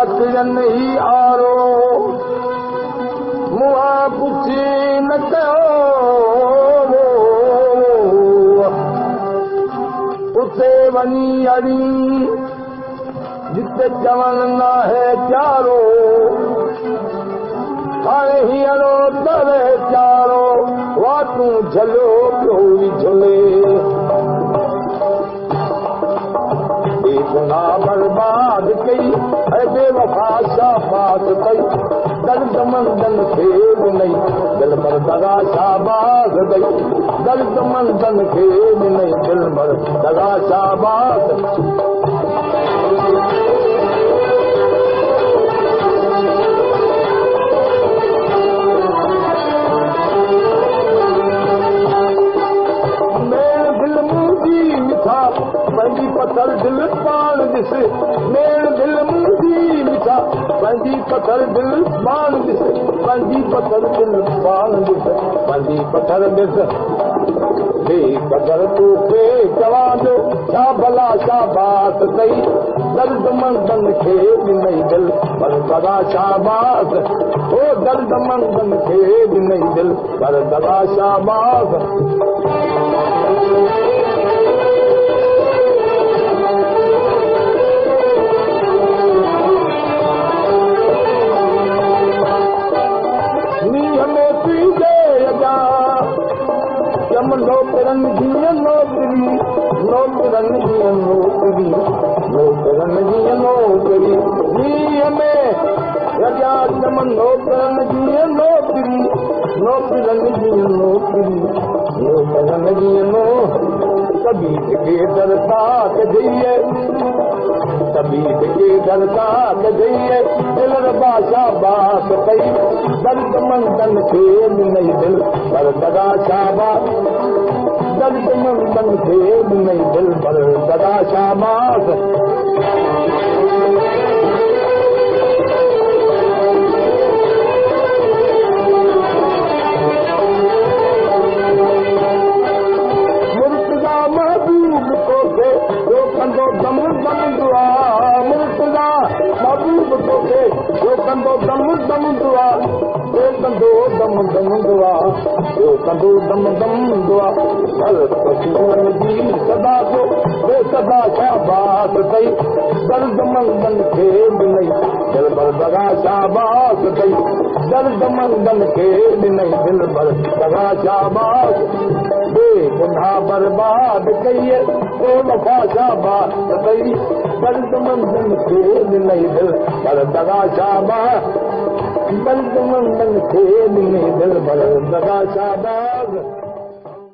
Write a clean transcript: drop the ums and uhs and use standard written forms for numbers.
कातिरन ही आरो मुआ पुछी न कयो उते वञी अड़ी जिते चवण न है चारो हाणे हींअरो तरे चारो वाटूं झलियो पियो झले गुनाह बर्बाद कई ऐं बेवफा शाबाद कई दर्द मंदन खे बि नहीं दिल भर दगा शाबाद कई दर्द मंदन खे बि नहीं दिल भर दगा शाबाद पंहिंजी पथर दिल पाण ॾिस मेल दिल मुंहिंजी मिठा पंहिंजी पथर दिल पाण ॾिस पंहिंजी पथर दिल पाण ॾिस पंहिंजी पथर ॾिस बेक़दर तोखे चवां छा भला छा बात कई दर्द मंदन खे ॾिनई दिल पर दगा शाबाद ओ दर्द मंदन खे ॾिनई दिल पर दगा शाबाद नौकरन जीअं नौकरी नौकरन जीअं नौकरी नौकरन जीअं नौकरी मींहं में रजा चमन नौकरन जीअं नौकरी नौकरन जीअं नौकरी नौकरन जीअं नौकरी तबीत के दरता कजइए तबीत के दरता कजइए दिलर बाशा बात कई दर्द मंदन खे ॾिनई दिल पर दगा शाबाद दर्द मंदन खे ॾिनई दिल पर दगा शाबाद मुर्तज़ा महबूब तोखे जो कंदो दम दम दुआ मुर्तज़ा महबूब तोखे जो कंदो दम दम दुआ जो कंदो दम दम दुआ जो कंदो दम दम दुआ हर पशुअनि जी सदा को बेसदा शाबाद कई दर्द मंदन खे ॾिनई दिल भर दगा शाबाद कई दर्द मंदन खे ॾिनई दिल भर दगा शाबाद बेगुनाह बर्बाद कई बेवफा शाबाद कई दर्द मंदन खे ॾिनई दिल भर दगा शाबाद दर्द मंदन खे ॾिनई दिल भर दगा शाबाद